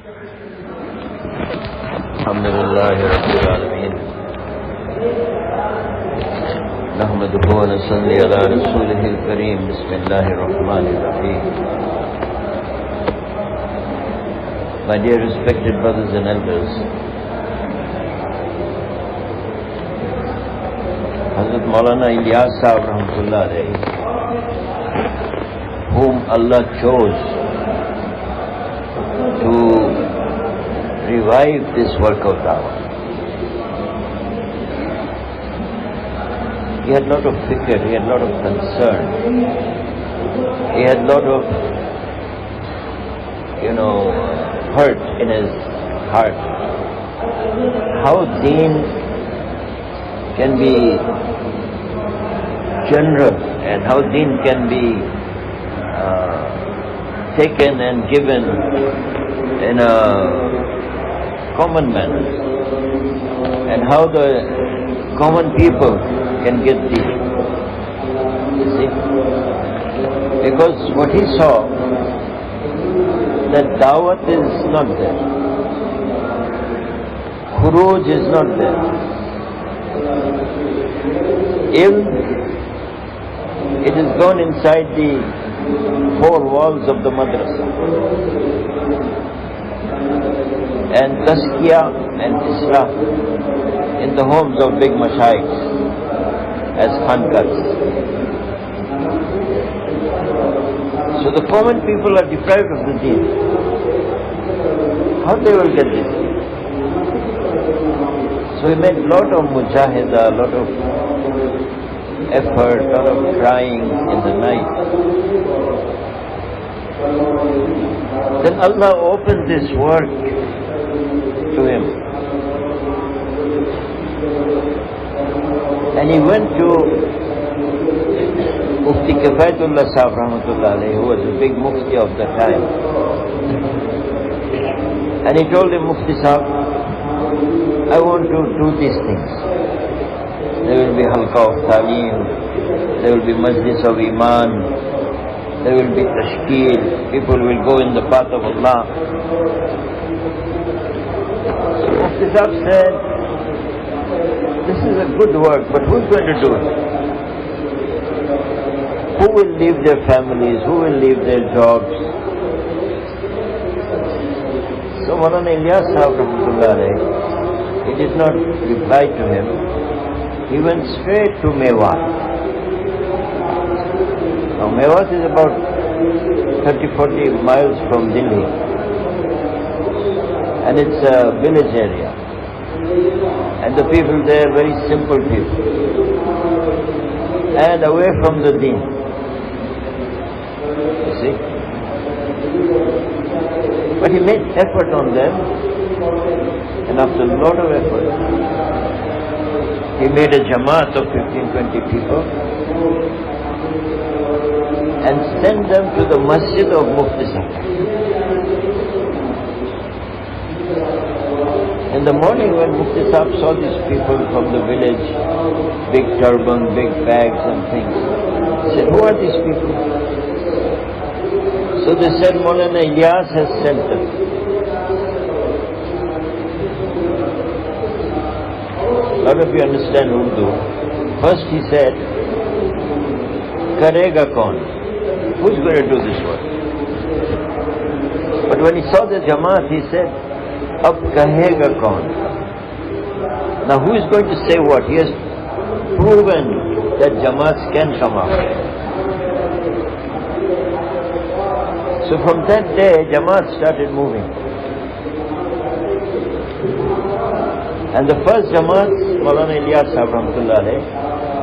Alhamdulillahi Rabbil Alameen. Nahmaduhu wa nusalli ala Rasulihil Kareem. Bismillahir Rahmanir Rahim. My dear respected brothers and elders, Hazrat Maulana Ilyas Sahib Rahmatullah Alayhi, whom Allah chose to revive this work of dawah. He had a lot of fikr, he had a lot of concern, he had a lot of, hurt in his heart. How deen can be general and how deen can be taken and given in a common manner, and how the common people can get deen. You see? Because what he saw, that dawat is not there, khuruj is not there. Ilm, it is gone inside the four walls of the madrasa. And tazkiyah and islah in the homes of big mashayikhs as khankas. So the common people are deprived of the deen. How they will get this? So he made a lot of mujahida, a lot of effort, a lot of crying in the night. Then Allah opened this work to him. And he went to Mufti Kifayatullah Sahib Rahmatullah Alayhi, who was the big Mufti of the time. And he told him, Mufti Sahib, I want to do these things. There will be halqa of ta'aleem, there will be majlis of iman, there will be tashkeel, people will go in the path of Allah. So Mufti Sahib said, this is a good work, but who's going to do it? Who will leave their families? Who will leave their jobs? So Maulana Ilyas Sahib Rahmatullah Alayhi, he did not reply to him. He went straight to Mewat. Now Mewat is about 30-40 miles from Delhi. And it's a village area. And the people there are very simple people. And away from the deen. You see? But he made effort on them. And after a lot of effort, he made a jamaat of 15-20 people and sent them to the masjid of Mufti Sahib. In the morning when Mufti Sahib saw these people from the village, big turban, big bags and things, he said, who are these people? So they said, Maulana Ilyas has sent them. A lot of you understand Urdu. First he said, Karega kaun? Who's going to do this work? But when he saw the Jamaat, he said, Ab kahega kaun? Now who is going to say what? He has proven that Jamaats can come out. So from that day, Jamaat started moving. And the first Jamaat, Maulana Ilyas Sahib Rahmatullah Alayhi,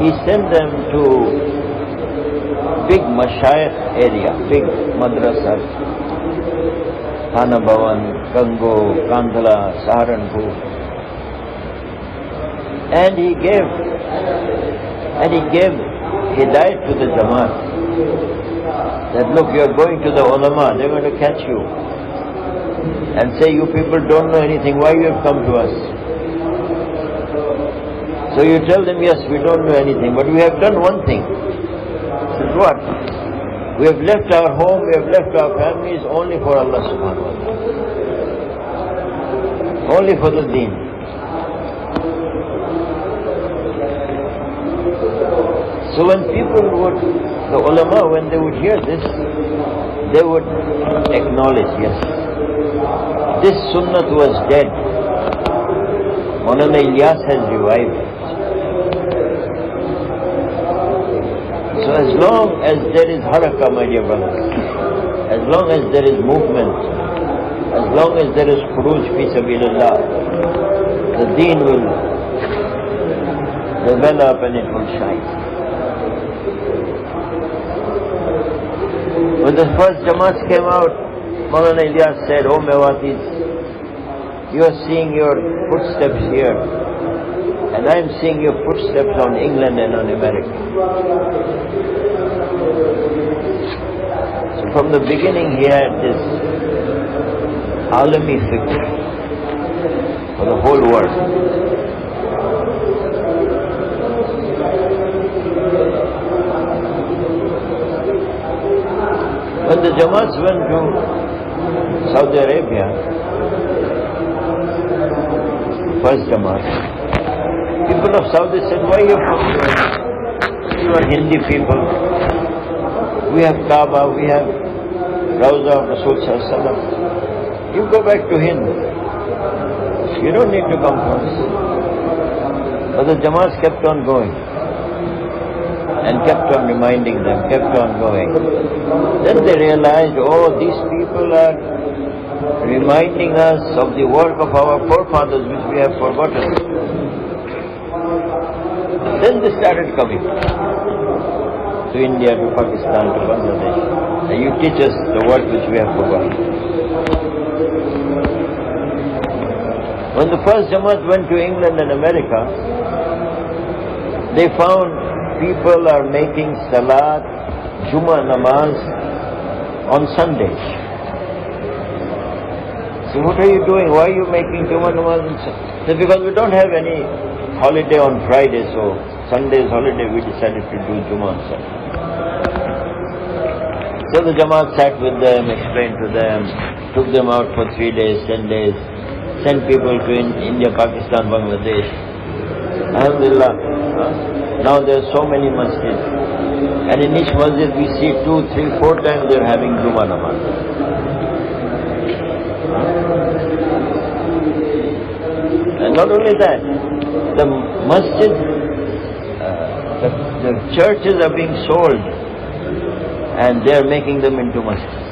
he sent them to big mashayikh area, big madrasas, Thana Bhavan, Kango, Kandhala, Saharanpur. And he gave hidayat to the Jamaat that look, you are going to the ulama, they are going to catch you and say, you people don't know anything, why you have come to us? So you tell them, yes, we don't know anything, but we have done one thing. This is what? We have left our home, we have left our families only for Allah subhanahu wa ta'ala. only for the deen. So when people would, the ulama, when they would hear this, they would acknowledge, yes, this sunnat was dead. Maulana Ilyas has revived it. So as long as there is harakah, my dear brothers, as long as there is movement, as long as there is khuruj fi sabilillah, the deen will develop and it will shine. When the first Jamaats came out, Maulana Ilyas said, "Oh Mewatis, you are seeing your footsteps here, and I am seeing your footsteps on England and on America." So from the beginning he had this alami fikr for the whole world. When the Jamaats went to Saudi Arabia, first Jamaat, people of Saudi said, "Why you come here? You are Hindi people. We have Kaaba, we have Rawza of Rasul Sallallahu Alaihi Wasallam. You go back to Hind. You don't need to come to us." But the Jamaats kept on going and kept on reminding them, kept on going. Then they realized, oh, these people are reminding us of the work of our forefathers which we have forgotten. Then they started coming to India, to Pakistan, to Bangladesh. And you teach us the work which we have forgotten. When the first Jamaat went to England and America, they found people are making Salat, Jummah namaz on Sundays. So what are you doing? Why are you making Jummah namaz on Sunday? So because we don't have any holiday on Friday, so Sunday is holiday, we decided to do Jummah on Sunday. So the Jamaat sat with them, explained to them, took them out for 3 days, 10 days, sent people to India, Pakistan, Bangladesh. Alhamdulillah. Now there are so many masjids. And in each masjid we see 2, 3, 4 times they are having Jummah namaz. And not only that, the masjid, the churches are being sold and they are making them into masjids.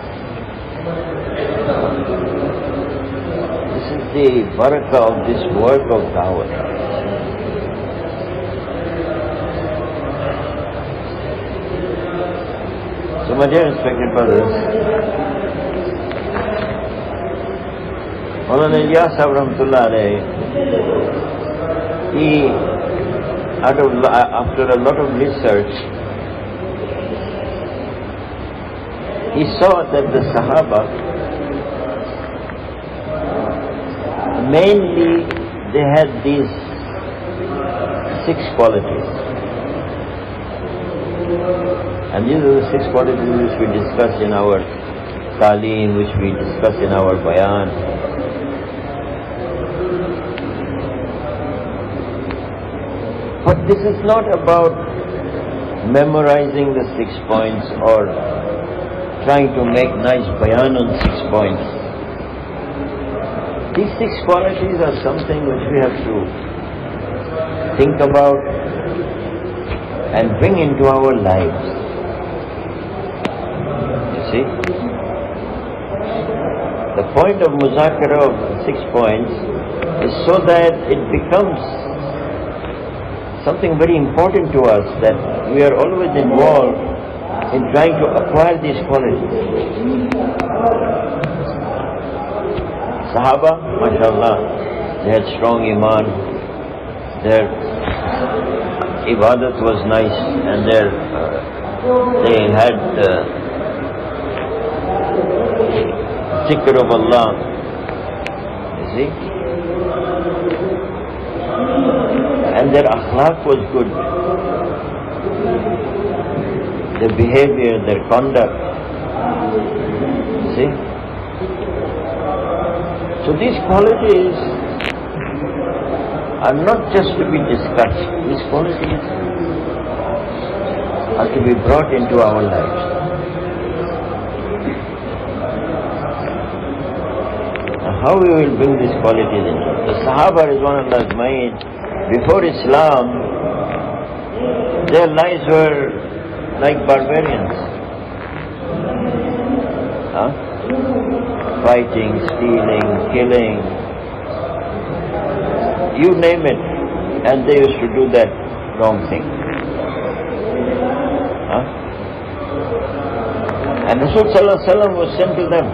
This is the barakah of this work of da'wah. So my dear respected brothers, Maulana Ilyas Sahib Rahmatullah Alayhi, he, after a lot of research, he saw that the Sahaba, mainly they had these 6 qualities. And these are the 6 qualities which we discuss in our Taaleem, which we discuss in our bayan. But this is not about memorizing the 6 points or trying to make nice bayan on 6 points. These 6 qualities are something which we have to think about and bring into our lives. You see? The point of muzakara of 6 points is so that it becomes something very important to us, that we are always involved in trying to acquire these qualities. Sahaba, mashallah, they had strong iman, their ibadat was nice, and they had zikr of Allah, you see, and their akhlaq was good, their behavior, their conduct, you see. So these qualities are not just to be discussed. These qualities are to be brought into our lives. How we will bring these qualities into it? The Sahaba Ridwanullah Ajmain, before Islam, their lives were like barbarians. Fighting, stealing, killing, you name it, and they used to do that wrong thing. And Rasul Sallallahu Alaihi Wasallam was sent to them.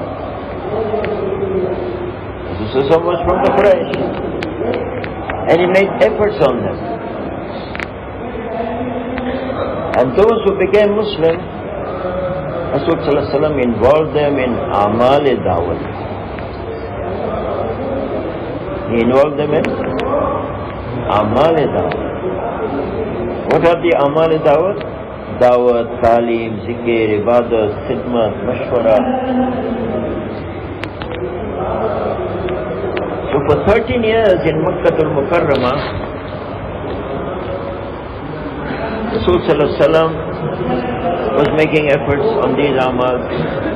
Rasul was from the Quraysh, and he made efforts on them. And those who became Muslim, Rasul Sallallahu Alaihi Wasallam involved them in amal-e-dawat. He involved them in amal-e-dawat. What are the amal-e-dawat? Dawat, talim, zikr, ibadat, khidmat, mashwara. So for 13 years in Makkah al-Mukarramah, Rasul Sallallahu Alaihi Wasallam was making efforts on these amal.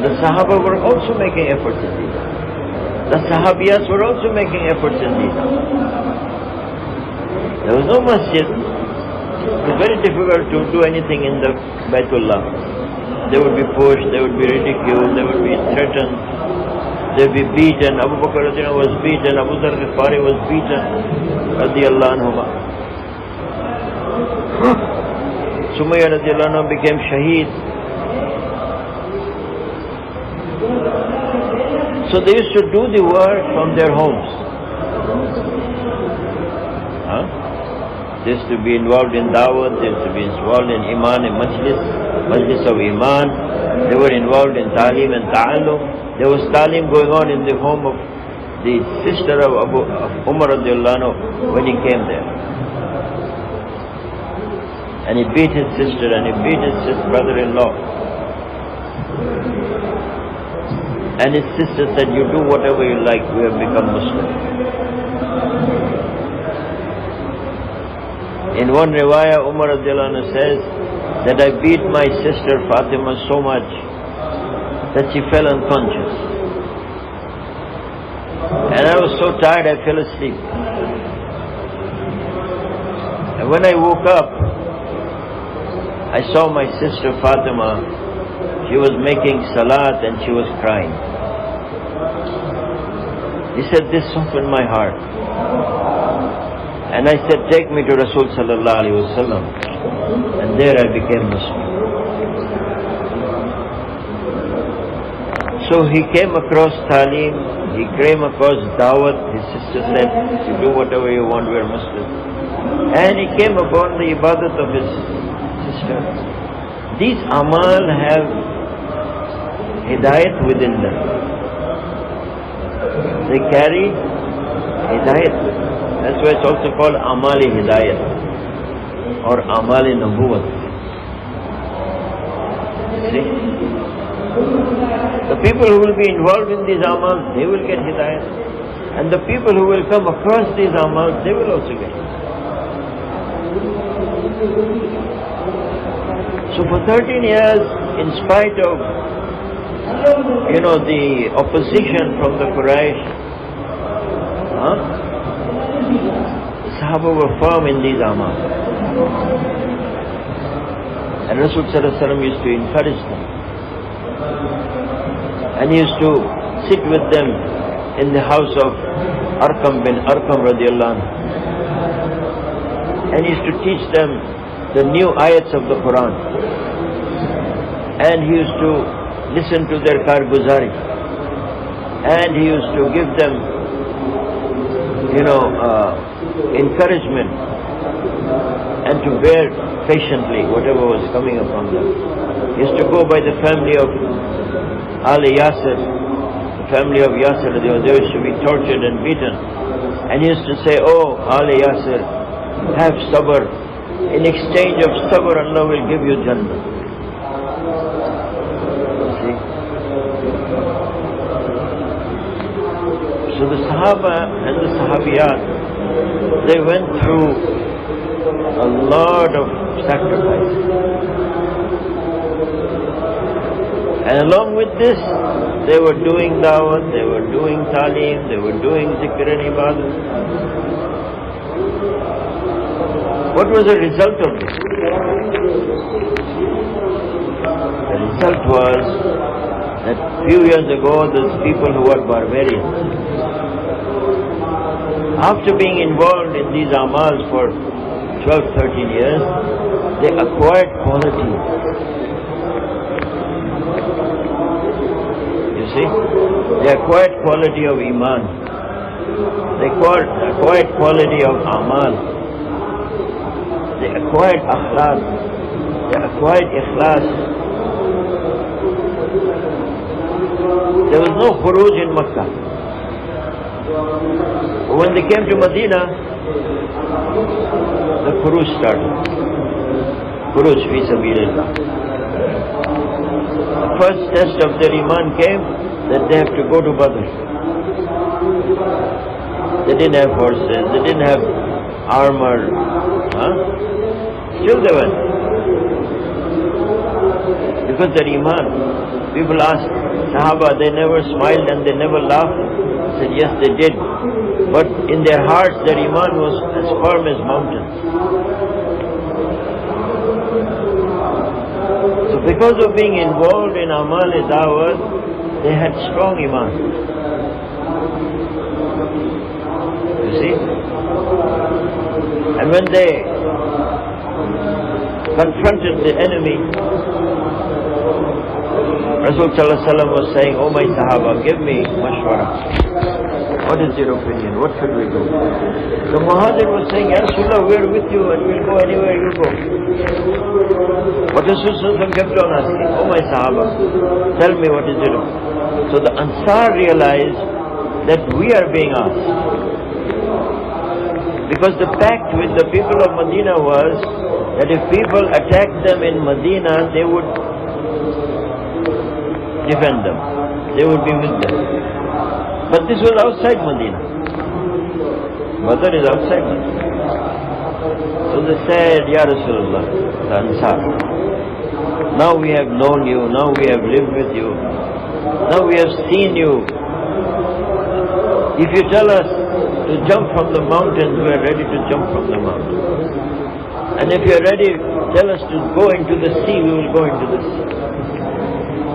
The Sahaba were also making efforts in these. The Sahabiyas were also making efforts in these. There was no masjid. It was very difficult to do anything in the Baitullah. They would be pushed, they would be ridiculed, they would be threatened, they would be beaten. Abu Bakr was beaten, Abu Dharr Ghifari was beaten, radiyallahu anhuma. Sumayya radiyallahu anha became shaheed. So they used to do the work from their homes. They used to be involved in dawat, they used to be involved in iman and majlis of iman. They were involved in talim and ta'allum. There was talim going on in the home of the sister of Umar radiyallahu anhu when he came there. And he beat his sister and he beat his brother-in-law. And his sister said, you do whatever you like, we have become Muslim. In one riwayah, Umar radiyallahu anhu says that I beat my sister Fatima so much that she fell unconscious. And I was so tired I fell asleep. And when I woke up, I saw my sister Fatima. She was making salat and she was crying. He said, this softened my heart. And I said, take me to Rasul Sallallahu Alaihi Wasallam. And there I became Muslim. So he came across talim, he came across dawat. His sister said, you do whatever you want, we are Muslims. And he came upon the ibadat of his sister. These amal have hidayat within them. They carry hidayat. That's why it's also called amali hidayat or amali nubuwat. See? The people who will be involved in these amal, they will get hidayat. And the people who will come across these amal, they will also get hidayat. So for 13 years, in spite of, the opposition from the Quraysh, the Sahaba were firm in these amal. And Rasul Sallallahu Alaihi Wasallam used to encourage them. And he used to sit with them in the house of Arqam bin Arqam radiyallahu anhu. And he used to teach them the new ayats of the Quran. And he used to listen to their karguzari. And he used to give them, encouragement and to bear patiently whatever was coming upon them. He used to go by the family of Ali Yasir, the family of Yasir, they used to be tortured and beaten. And he used to say, oh Ali Yasir, have sabr. In exchange of sabr, Allah will give you Jannah. See? So the Sahaba and the Sahabiyat, They went through a lot of sacrifice. And along with this, they were doing dawat, they were doing talim, they were doing zikr and ibadah. What was the result of this? The result was that few years ago, those people who were barbarians, after being involved in these amals for 12, 13 years, they acquired quality. You see? They acquired quality of iman. They acquired quality of amal. They acquired akhlaq. They acquired ikhlas. There was no khuruj in Makkah. When they came to Medina, the khuruj started. Khuruj fi sabilillah. The first test of their iman came that they have to go to Badr. They didn't have horses, they didn't have armor. Still they went. Because their iman. People asked Sahaba, they never smiled and they never laughed. I said, yes, they did. But in their hearts, their iman was as firm as mountains. So because of being involved in amal dawah, they had strong iman. You see? And when they confronted the enemy, Rasul Sallallahu Alaihi Wasallam was saying, oh my Sahaba, give me mashwara. What is your opinion? What should we do? The Muhajir was saying, Ya Rasulullah, we are with you and we will go anywhere you go. But Rasul Sallallahu Alaihi Wasallam kept on asking, oh my Sahaba, tell me what is your opinion. So the Ansar realized that we are being asked. Because the pact with the people of Medina was that if people attacked them in Medina, they would defend them. They would be with them. But this was outside Medina. Badr is outside Medina. So they said, Ya Rasulullah, the Ansar, now we have known you, now we have lived with you, now we have seen you. If you tell us to jump from the mountains, we are ready to jump from the mountains. And if you are ready, tell us to go into the sea, we will go into the sea.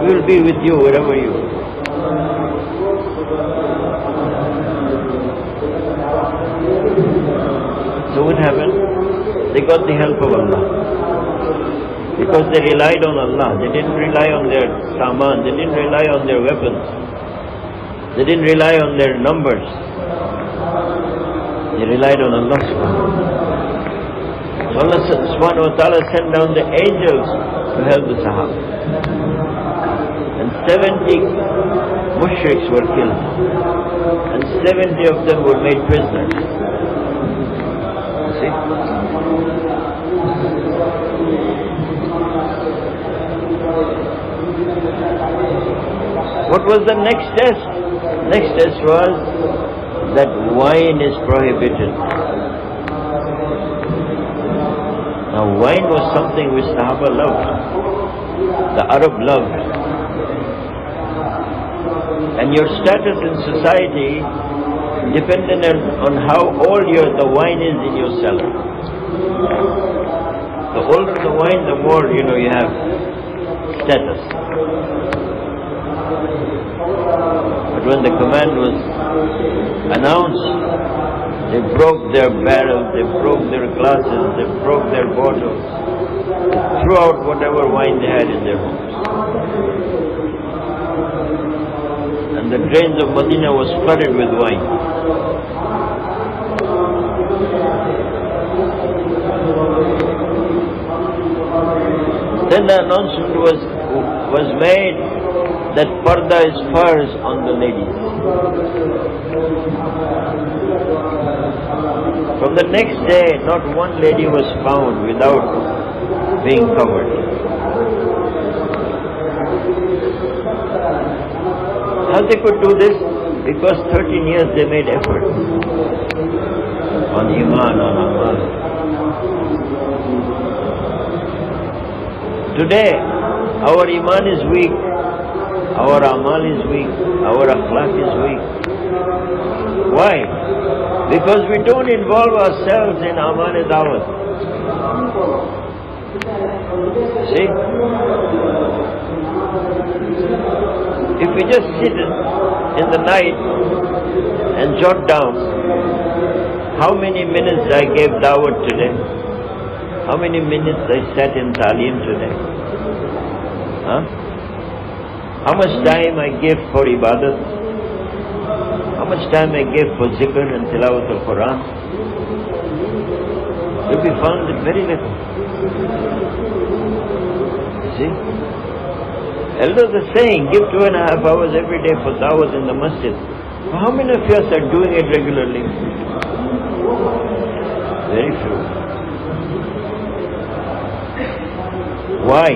We will be with you wherever you are. So what happened? They got the help of Allah. Because they relied on Allah. They didn't rely on their saman. They didn't rely on their weapons. They didn't rely on their numbers. They relied on Allah subhanahu wa ta'ala. So Allah subhanahu wa ta'ala sent down the angels to help the Sahaba. And 70 mushriks were killed. And 70 of them were made prisoners. You see? What was the next test? Next test was that wine is prohibited. Now wine was something which Sahaba loved. The Arab loved. And your status in society depended on how old the wine is in your cellar. The older the wine, the more you have status. But when the command was announced, they broke their barrels, they broke their glasses, they broke their bottles, they threw out whatever wine they had in their homes. And the drains of Medina was flooded with wine. Then the announcement was made that parda is first on the ladies. From the next day, not one lady was found without being covered. How they could do this? Because 13 years they made effort. on Iman, on Amal. Today, our Iman is weak, our Amal is weak, our Akhlaq is weak. Why? Because we don't involve ourselves in Amal Dawat. See? If we just sit in the night and jot down how many minutes I gave Dawat today, how many minutes I sat in Talim today, how much time I gave for Ibadat, how much time I gave for Zikr and Tilawat al-Quran, will be found that very little. You see? Elders are saying, give 2.5 hours every day for Dawat in the masjid. How many of us are doing it regularly? Very few. Why?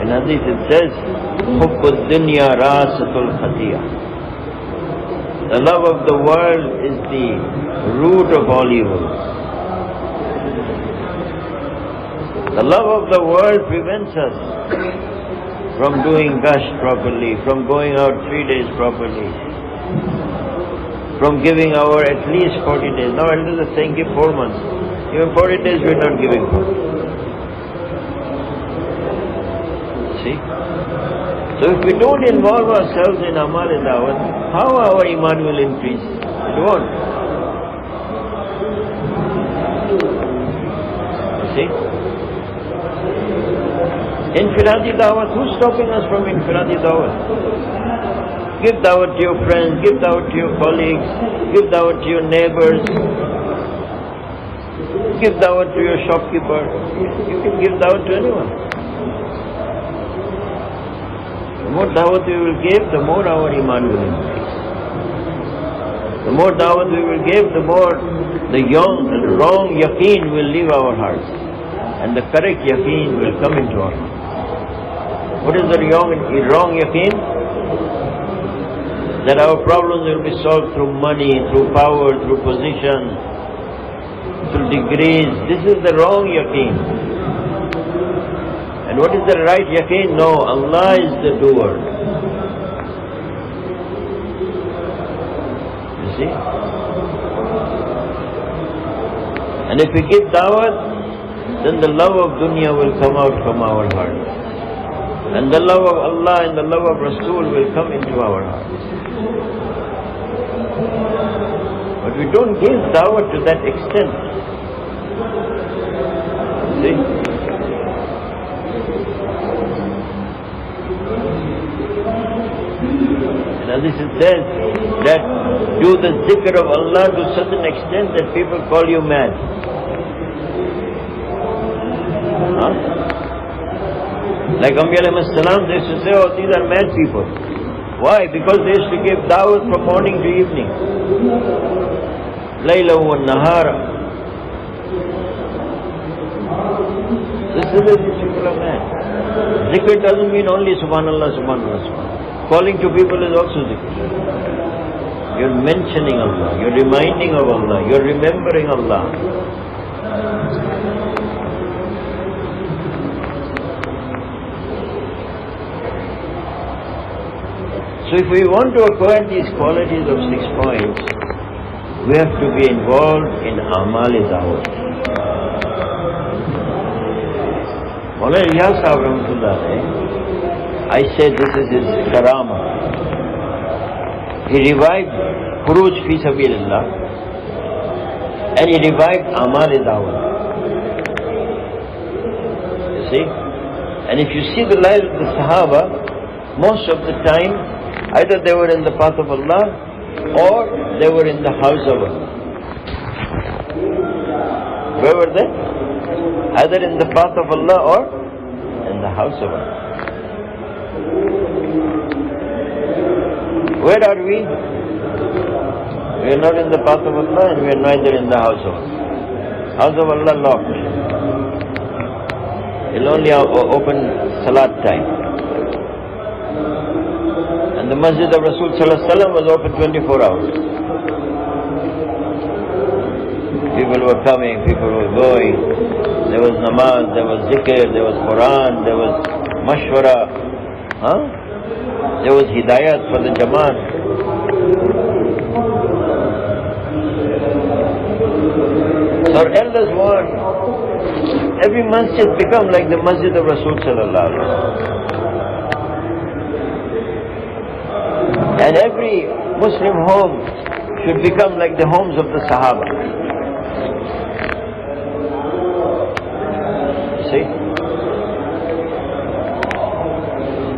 In Hadith it says, Hubbud dunya rasatul khatiyah. The love of the world is the root of all evil. The love of the world prevents us from doing gasht properly, from going out 3 days properly, from giving our at least 40 days. Now elders are saying give 4 months. Even 40 days we are not giving. See? So if we don't involve ourselves in Amal Dawat, how our Iman will increase? It won't. You see? Infiradi Dawat, who's stopping us from Infiradi Dawat? Give Dawat to your friends, give Dawat to your colleagues, give Dawat to your neighbors, give Dawat to your shopkeeper. You can give Dawat to anyone. The more Dawat we will give, the more our Iman will increase. The more Dawat we will give, the more the wrong yaqeen will leave our hearts. And the correct yaqeen will come into our hearts. What is the wrong yaqeen? That our problems will be solved through money, through power, through position, through degrees. This is the wrong yaqeen. And what is the right yaqeen? No, Allah is the doer. You see? And if we give dawat, then the love of dunya will come out from our heart. And the love of Allah and the love of Rasul will come into our hearts. But we don't give dawah to that extent. See? And as it says that do the zikr of Allah to such an extent that people call you mad. Like Anbiya alayhi salam, they used to say, oh, these are mad people. Why? Because they used to give dawat from morning to evening. Layla wa nahara. This is the people are mad. Zikr doesn't mean only subhanallah, subhanallah, subhanallah. Calling to people is also zikr. You're mentioning Allah, you're reminding of Allah, you're remembering Allah. So if we want to acquire these qualities of 6 points, we have to be involved in Amal Dawat. Maulana Ilyas Sahib Rahmatullah Alayhi, I said this is his karama. He revived Khuruj fi Sabilillah and he revived Amal Dawat. You see? And if you see the lives of the Sahaba, most of the time, either they were in the path of Allah or they were in the house of Allah. Where were they? Either in the path of Allah or in the house of Allah. Where are we? We are not in the path of Allah and we are neither in the house of Allah. House of Allah locked. It will only open Salat time. And the Masjid of Rasul ﷺ was open 24 hours. People were coming, people were going. There was namaz, there was zikr, there was Quran, there was mashwara. There was hidayat for the Jamaat. So our elders want every masjid become like the masjid of Rasul sallallahu alaihi wasallam. And every Muslim home should become like the homes of the Sahaba. See?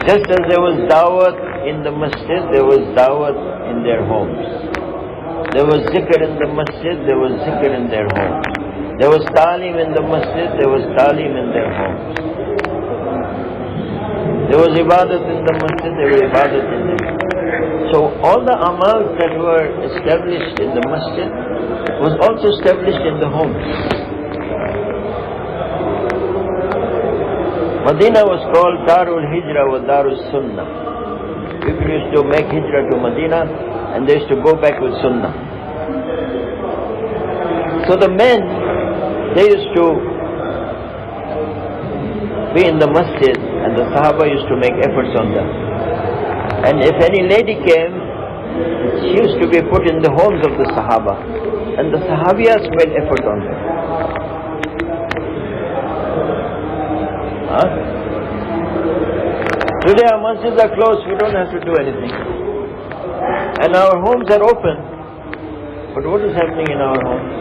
Just as there was dawat in the masjid, there was dawat in their homes. There was zikr in the masjid, there was zikr in their homes. There was talim in the masjid, there was talim in their homes. There was ibadat in the masjid, there was ibadat in the masjid. So all the amals that were established in the masjid was also established in the homes. Medina was called Darul Hijrah wa Darul Sunnah. People used to make hijrah to Medina and they used to go back with Sunnah. So the men, they used to be in the masjid and the Sahaba used to make efforts on them. And if any lady came, she used to be put in the homes of the Sahaba. And the Sahabiyas made effort on them. Today our masjids are closed, we don't have to do anything. And our homes are open. But what is happening in our homes?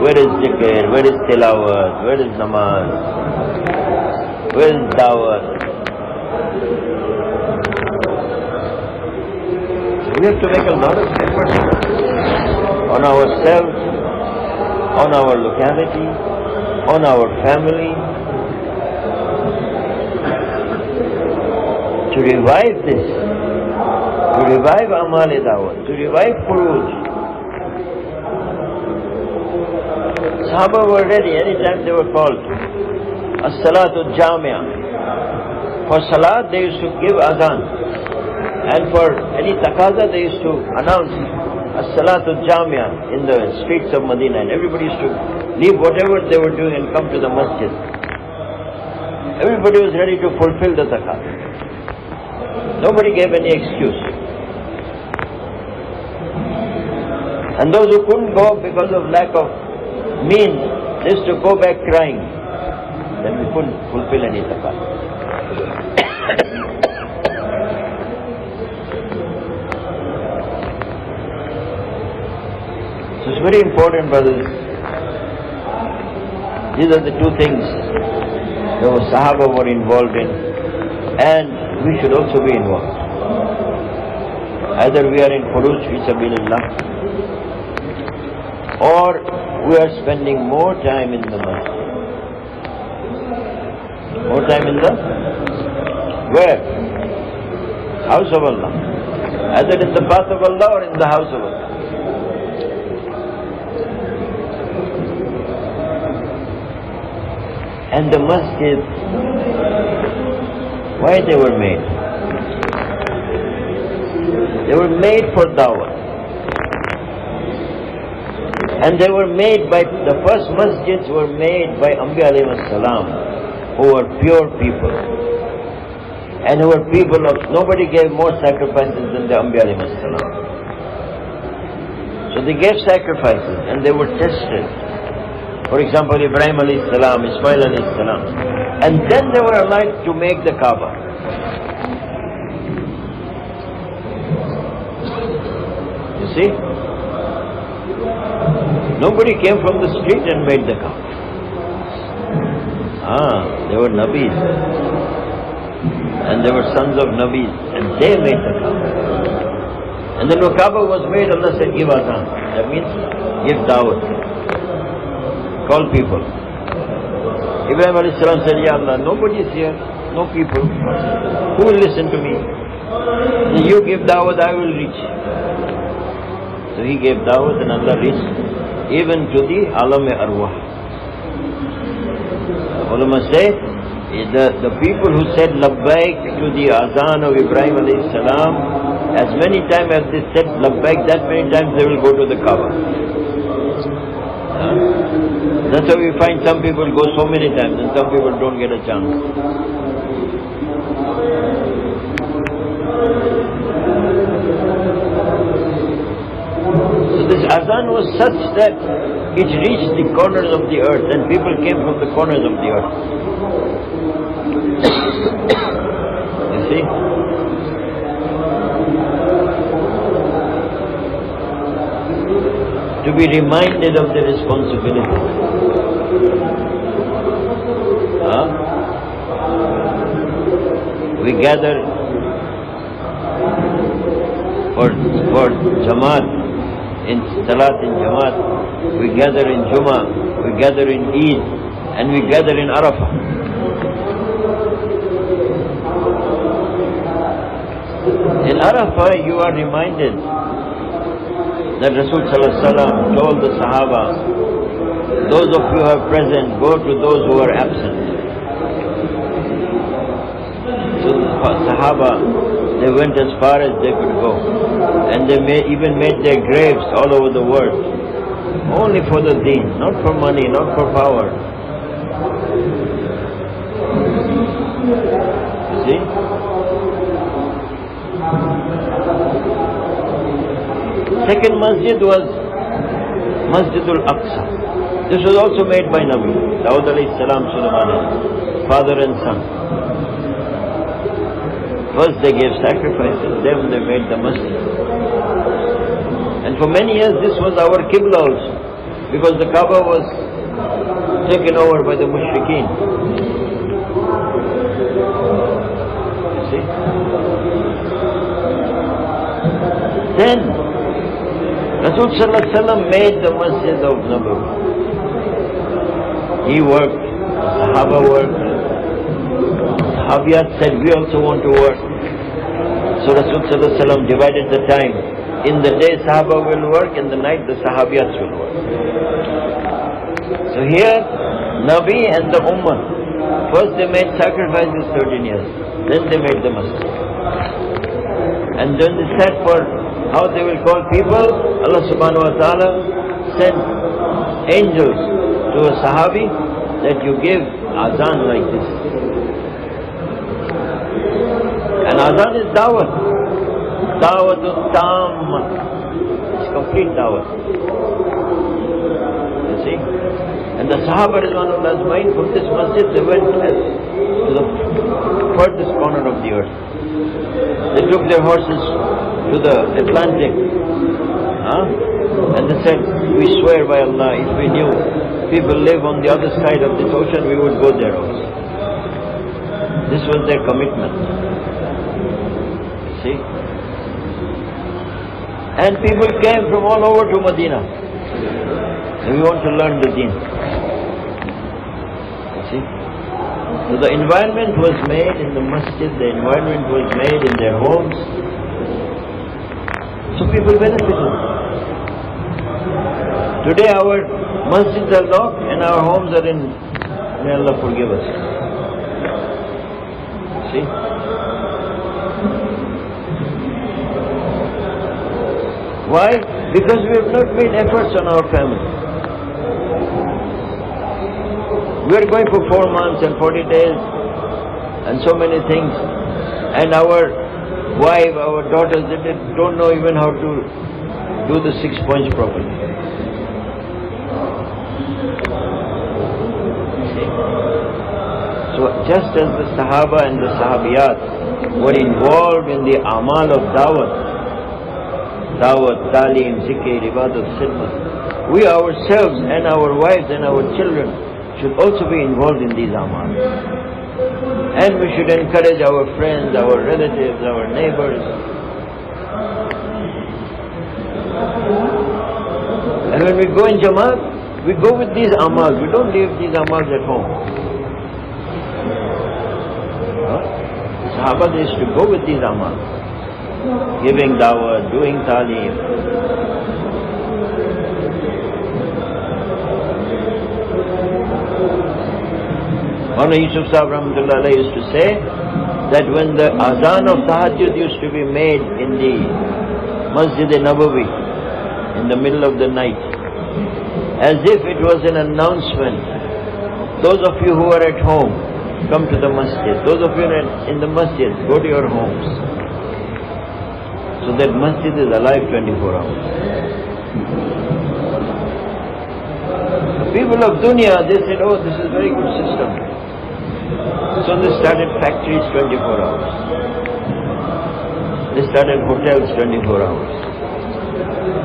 Where is zikr? Where is tilawat? Where is namaz? Where is dawat? We have to make a lot of efforts on ourselves, on our locality, on our family, to revive this, to revive amal dawat, to revive furuj. Sahaba were ready anytime they were called. As-salatu jamia. For salat they used to give azan. And for any taqaza they used to announce As-salatu jamia in the streets of Medina. And everybody used to leave whatever they were doing and come to the masjid. Everybody was ready to fulfill the zakat. Nobody gave any excuse. And those who couldn't go because of lack of means, they used to go back crying. Then we couldn't fulfill any zakat. So it's very important, brothers. These are the two things the Sahaba were involved in, and we should also be involved. Either we are in Khuruj fi sabilillah, or we are spending more time in the masjid. More time in the where? House of Allah. Either in the path of Allah or in the house of Allah. And the masjid, why they were made? They were made for dawah. And they were made by, the first masjids were made by Anbiya alayhi salam, who were pure people. And who were people of, nobody gave more sacrifices than the Anbiya alayhi salam. So they gave sacrifices and they were tested. For example, Ibrahim alayhi salam, Ismail alayhi salam. And then they were allowed to make the Kaaba. You see? Nobody came from the street and made the Kaaba. They were Nabis. And they were sons of Nabis. And they made the Kaaba. And then when Kaaba was made, Allah said, give azan. That means, give dawat. Call people. Ibrahim alayhi salam said, Ya Allah, nobody is here. No people. Who will listen to me? You give dawat, I will reach. So he gave dawat and Allah reached even to the alam-e-arwah. Ulama say, the people who said labbaik to the azan of Ibrahim alayhi salam, As many times as they said labbaik, that many times they will go to the Kaaba. That's why we find some people go so many times and some people don't get a chance. So this azan was such that it reached the corners of the earth and people came from the corners of the earth. You see? To be reminded of the responsibility. We gather for Jamaat, in Salat in Jamaat, we gather in Jummah, we gather in Eid, and we gather in Arafah. In Arafah you are reminded that Rasul Sallallahu Alaihi Wasallam told the Sahaba, those of you who are present, go to those who are absent. So the Sahaba, they went as far as they could go. And they even made their graves all over the world. Only for the deen, not for money, not for power. You see? Second masjid was Masjidul Aqsa. This was also made by Nabi Dawud alayhi salam, Sulaiman, father and son. First they gave sacrifices, then they made the masjid. And for many years this was our Qibla also, because the Kaaba was taken over by the mushrikeen. You see? Then Rasul Sallallahu Alaihi Wasallam made the masjid of Nabawi. He worked, the Sahaba worked. Sahabiyat said, we also want to work. So Rasul Sallallahu Alaihi Wasallam divided the time. In the day Sahaba will work, in the night the Sahabiyat will work. So here, Nabi and the Ummah, first they made sacrifices 13 years, then they made the masjid. And then they said for how they will call people, Allah subhanahu wa ta'ala sent angels to a Sahabi that you give azan like this. And azan is dawat. Dawatun tamma. It's complete dawat. You see? And the Sahaba Rizwanullah's mind from this masjid, they went to the furthest corner of the earth. They took their horses to the Atlantic. And they said, we swear by Allah, if we knew people live on the other side of this ocean, we would go there also. This was their commitment. See? And people came from all over to Medina. And we want to learn the deen. You see? So the environment was made in the masjid, the environment was made in their homes. So people benefited. Today our masjids are locked and our homes are in, may Allah forgive us. See? Why? Because we have not made efforts on our family. We are going for 4 months and 40 days and so many things, and our wife, our daughters, they don't know even how to do the 6 points properly. So just as the Sahaba and the Sahabiyat were involved in the amal of Dawat, Talim, Zikr, Ibadat, Khidmat, we ourselves and our wives and our children should also be involved in these amal. And we should encourage our friends, our relatives, our neighbors. And when we go in Jamaat, we go with these amals. We don't leave these amals at home. Sahaba, they used to go with these amals. Giving dawah, doing talim. Maulana Yusuf Sahib Rahmatullah Alayhi used to say that when the azan of tahajjud used to be made in the Masjid-e-Nabawi in the middle of the night, as if it was an announcement, those of you who are at home, come to the masjid. Those of you who are in the masjid, go to your homes. So that masjid is alive 24 hours. The people of dunya, they said, oh, this is a very good system. So they started factories 24 hours. They started hotels 24 hours.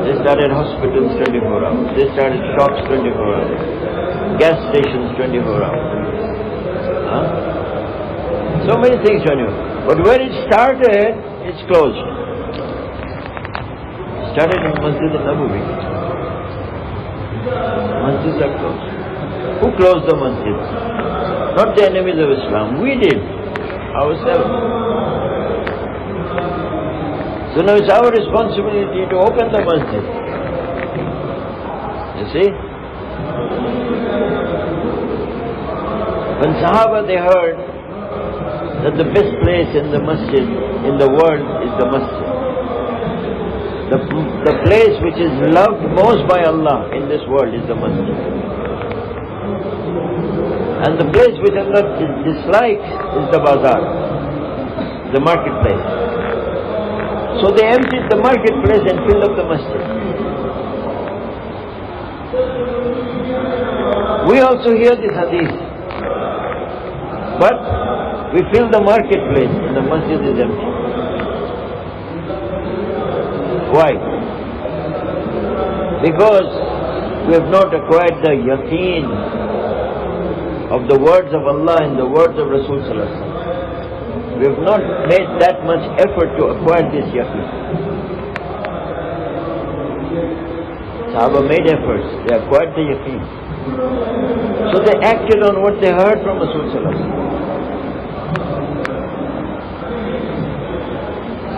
They started hospitals 24 hours. They started shops 24 hours. Gas stations 24 hours. Huh? So many things 24 hours. But where it started, it's closed. It started in Masjid-e-Nabawi. Masjids are closed. Who closed the masjid? Not the enemies of Islam. We did. Ourselves. So now it's our responsibility to open the masjid. You see? When Sahaba they heard that the best place in the masjid, in the world, is the masjid. The place which is loved most by Allah in this world is the masjid. And the place which Allah dislikes is the bazaar, the marketplace. So they emptied the marketplace and filled up the masjid. We also hear this hadith. But we fill the marketplace and the masjid is empty. Why? Because we have not acquired the yaqeen of the words of Allah and the words of Rasul Sallallahu Alaihi Wasallam. We have not made that much effort to acquire this yaqeen. Sahaba made efforts, they acquired the yaqeen. So they acted on what they heard from Rasul Sallallahu Alaihi Wasallam.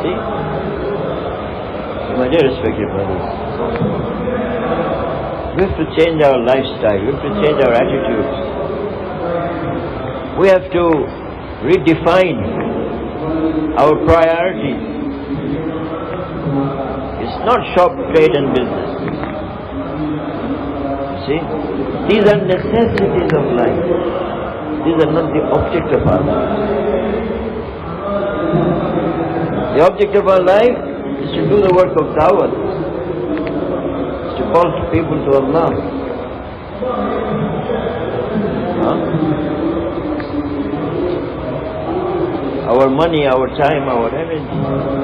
See? My dear respected brothers, we have to change our lifestyle, we have to change our attitudes. We have to redefine our priorities. It's not shop, trade and business. See? These are necessities of life. These are not the object of our life. The object of our life is to do the work of da'wah, is to call people to Allah. Our money, our time, our energy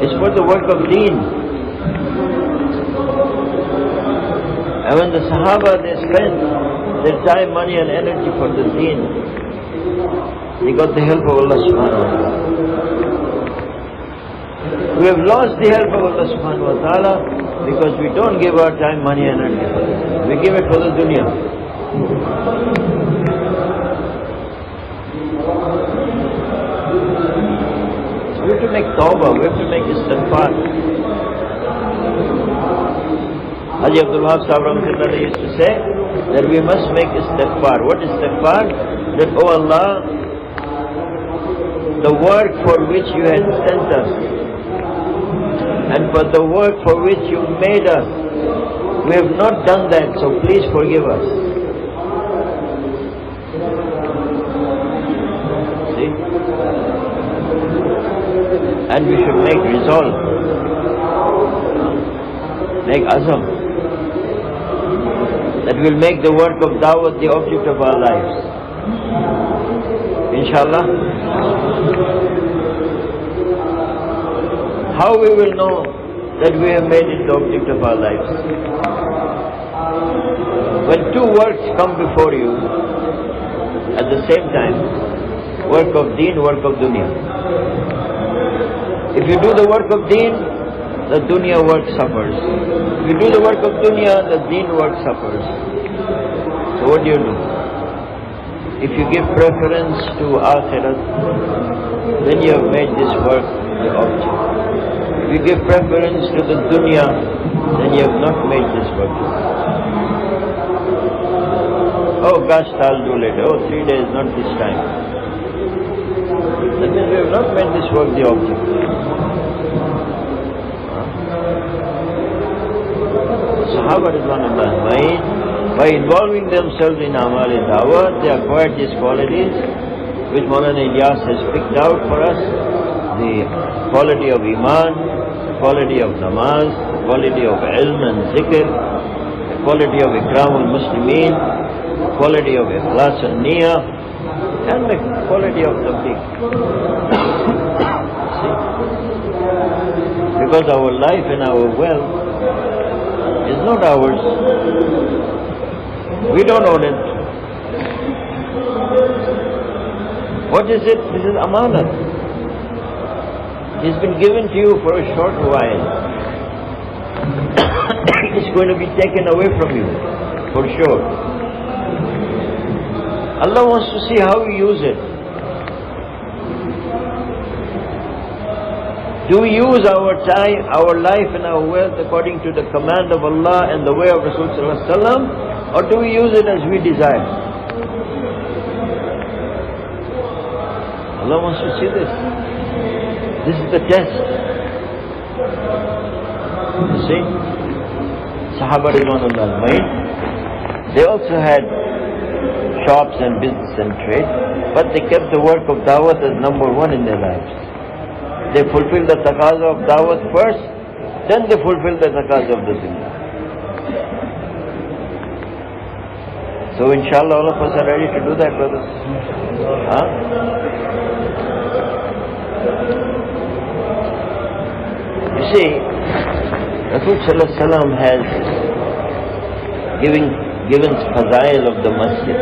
is for the work of deen. And when the Sahaba, they spent their time, money and energy for the deen, they got the help of Allah subhanahu wa ta'ala. We have lost the help of Allah subhanahu wa ta'ala because we don't give our time, money and energy for this. We give it for the dunya. We have to make tawbah, we have to make istighfar. Haji Abdul Wahab Sahib Rahmatullah used to say that we must make istighfar. What is istighfar? That, oh Allah, the work for which you had sent us and for the work for which you made us, we have not done that, so please forgive us. See? And we should make resolve, make azam, that will make the work of da'wah the object of our lives. Inshallah. How we will know that we have made it the object of our lives? When two works come before you at the same time, work of deen, work of dunya. If you do the work of deen, the dunya work suffers. If you do the work of dunya, the deen work suffers. So what do? If you give preference to akhirat, then you have made this work the object. If you give preference to the dunya, then you have not made this work. Oh gosh, I'll do later. Oh, 3 days, not this time. That means we have not made this work the object. Sahaba Ridwanullah Ajmain, by involving themselves in Amal Dawah, they acquired these qualities which Maulana Ilyas has picked out for us: the quality of Iman, the quality of Namaz, the quality of Ilm and Zikr, the quality of Ikram al-Muslimeen, the quality of Ikhlas and Niyah, and the quality of Tabligh. See? Because our life and our wealth is not ours. We don't own it. What is it? This is amanat. It's been given to you for a short while. It's going to be taken away from you, for sure. Allah wants to see how you use it. Do we use our time, our life and our wealth according to the command of Allah and the way of Rasulullah, or do we use it as we desire? Allah wants to see this. This is the test. You see? Sahaba Ridwanullah Ajmain, they also had shops and business and trade, but they kept the work of da'wat as number one in their lives. They fulfilled the taqaza of da'wat first, then they fulfilled the taqaza of the dunya. So inshallah all of us are ready to do that, brothers. Huh? You see, Rasul has given fadail of the masjid.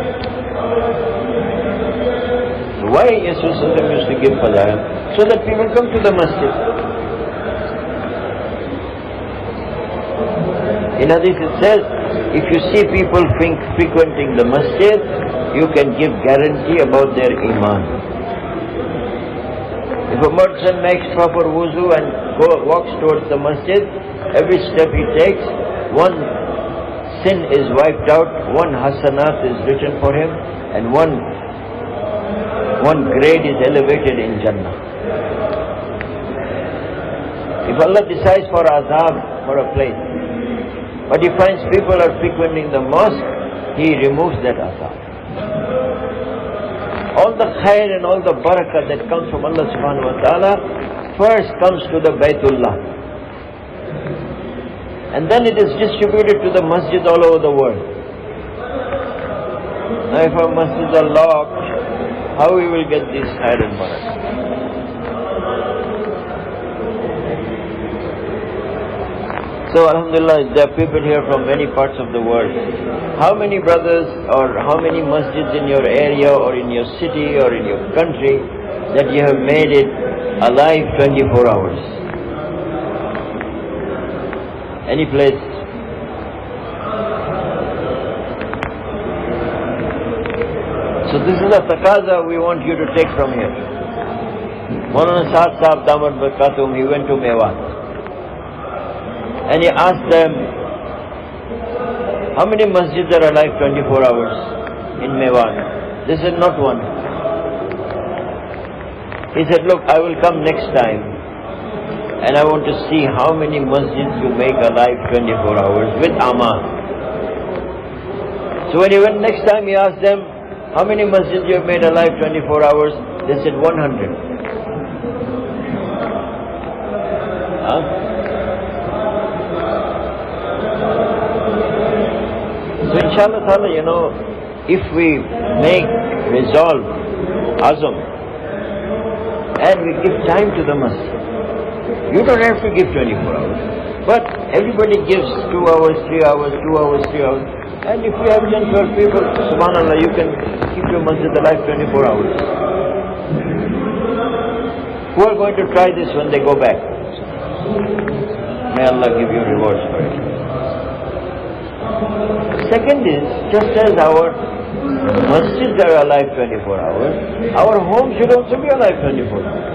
So why Rasul used to give fadail? So that people come to the masjid. In hadith it says, if you see people frequenting the masjid, you can give guarantee about their iman. If a person makes proper wuzu and walks towards the masjid, every step he takes, one sin is wiped out, one hasanat is written for him, and one grade is elevated in Jannah. If Allah decides for azab for a place, but He finds people are frequenting the mosque, He removes that azab. All the khair and all the barakah that comes from Allah subhanahu wa ta'ala first comes to the Baytullah. And then it is distributed to the masjid all over the world. Now if our masjids are locked, how we will get this khair and barakah? So alhamdulillah, there are people here from many parts of the world. How many brothers or how many masjids in your area or in your city or in your country that you have made it alive 24 hours? Any place? So this is a taqaza we want you to take from here. Maulana Saad Sahab Damat Barakatum, he went to Mewat. And he asked them, how many masjids are alive 24 hours in Mewat? They said, not one. He said, look, I will come next time and I want to see how many masjids you make alive 24 hours with amal. So when he went next time, he asked them, how many masjids you have made alive 24 hours? They said 100. Huh? So inshallah ta'ala, if we make resolve, azam, and we give time to the masjid, you don't have to give 24 hours. But everybody gives 2 hours, 3 hours, 2 hours, 3 hours. And if you have 10, 12 people, subhanAllah, you can keep your masjid alive 24 hours. Who are going to try this when they go back? May Allah give you rewards for it. Second is, just as our masjids are alive 24 hours, our home should also be alive 24 hours.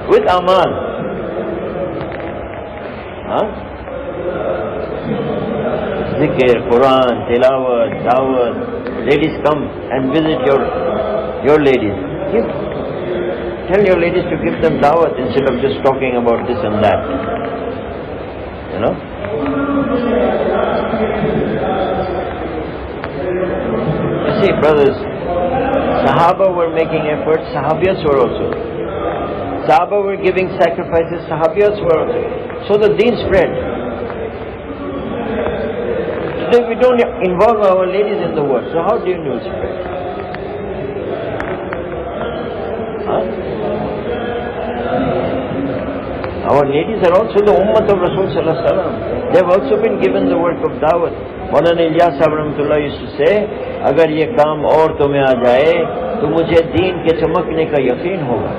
With amal. Huh? Zikr, Quran, Tilawat, Dawat. Ladies come and visit your ladies. Give Tell your ladies to give them dawat instead of just talking about this and that. You know? You see, brothers, Sahaba were making efforts, Sahabiyas were also. Sahaba were giving sacrifices, Sahabiyas were also. So the deen spread. Today we don't involve our ladies in the work, so how do you know spread? Huh? Our ladies are also the Ummah of Rasul Sallallahu Alaihi Wasallam. They have also been given the work of dawat. Maulana Ilyas Sahib Rahmatullah used to say, अगर ये काम और तुम्हें आ जाए तो मुझे दीन के चमकने का यकीन होगा.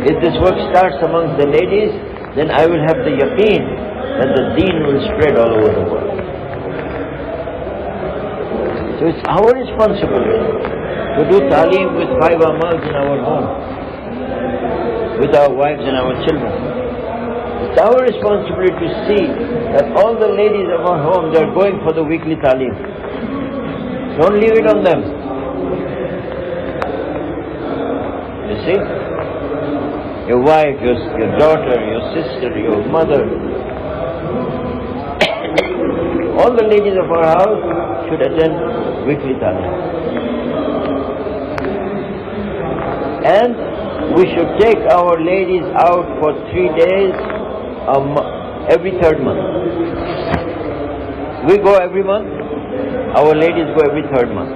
If this work starts amongst the ladies, then I will have the yaqeen that the deen will spread all over the world. So it's our responsibility to do taaleem with 5 amals in our home, with our wives and our children. It's our responsibility to see that all the ladies of our home, they are going for the weekly taaleem. Don't leave it on them. You see? Your wife, your daughter, your sister, your mother, all the ladies of our house should attend weekly taaleem. And we should take our ladies out for 3 days every 3rd month. We go every month, our ladies go every 3rd month.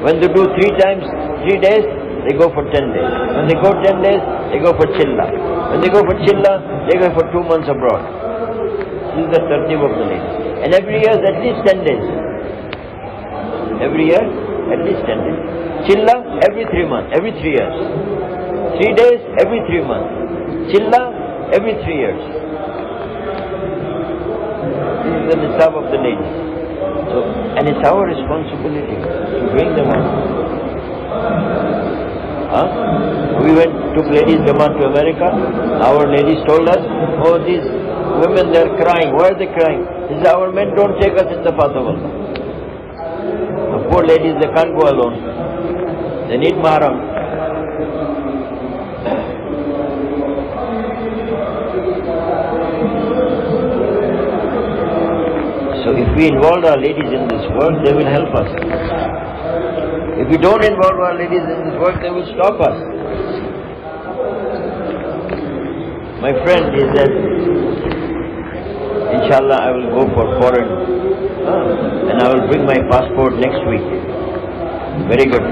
When they do 3 days, they go for 10 days. When they go 10 days, they go for chilla. When they go for chilla, they go for 2 months abroad. This is the tartib of the ladies. And every year at least 10 days. Every year at least 10 days. Chilla every 3 months, every 3 years. 3 days every 3 months. Chilla every 3 years. This is the nisab of the ladies. So, and it's our responsibility to bring them out. We took ladies Jamaat to America. Our ladies told us, oh, these women, they're crying. Why are they crying? He said, our men don't take us in the path of Allah. The poor ladies, they can't go alone. They need mahram. So if we involve our ladies in this work, they will help us. If we don't involve our ladies in this work, they will stop us. My friend, he said, inshallah I will go for foreign and I will bring my passport next week. Very good.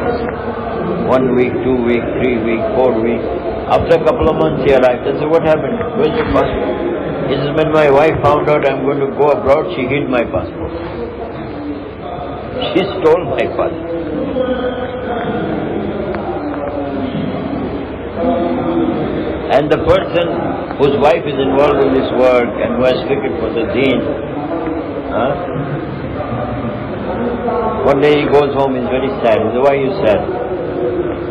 1 week, 2 weeks, 3 weeks, 4 weeks. After a couple of months he arrived. I said, what happened? Where's your passport? He says, when my wife found out I'm going to go abroad, she hid my passport. She stole my passport. And the person whose wife is involved in this work and who has fikr for the deen, one day he goes home, he's very sad. He says, why are you sad?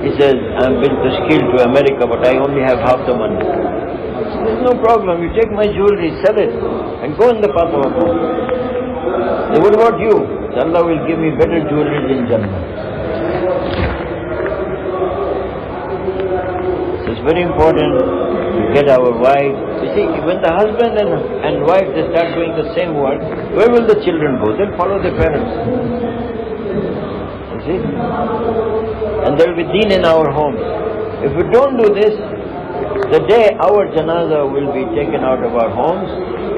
He says, I've been tashkil to America, but I only have half the money. There's no problem, you take my jewelry, sell it, and go in the path of Allah. What about you? Allah will give me better jewelry in Jannah. So it's very important to get our wife. You see, when the husband and wife, they start doing the same work, where will the children go? They'll follow their parents. You see? And there will be deen in our homes. If we don't do this, the day our janaza will be taken out of our homes,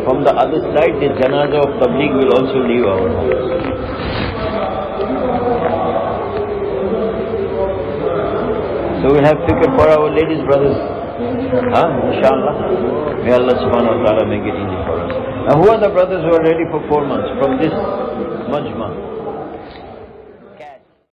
from the other side, the janaza of tabligh will also leave our homes. So we'll have fikr for our ladies, brothers. Inshallah. May Allah subhanahu wa ta'ala make it easy for us. Now who are the brothers who are ready for 4 months from this majma?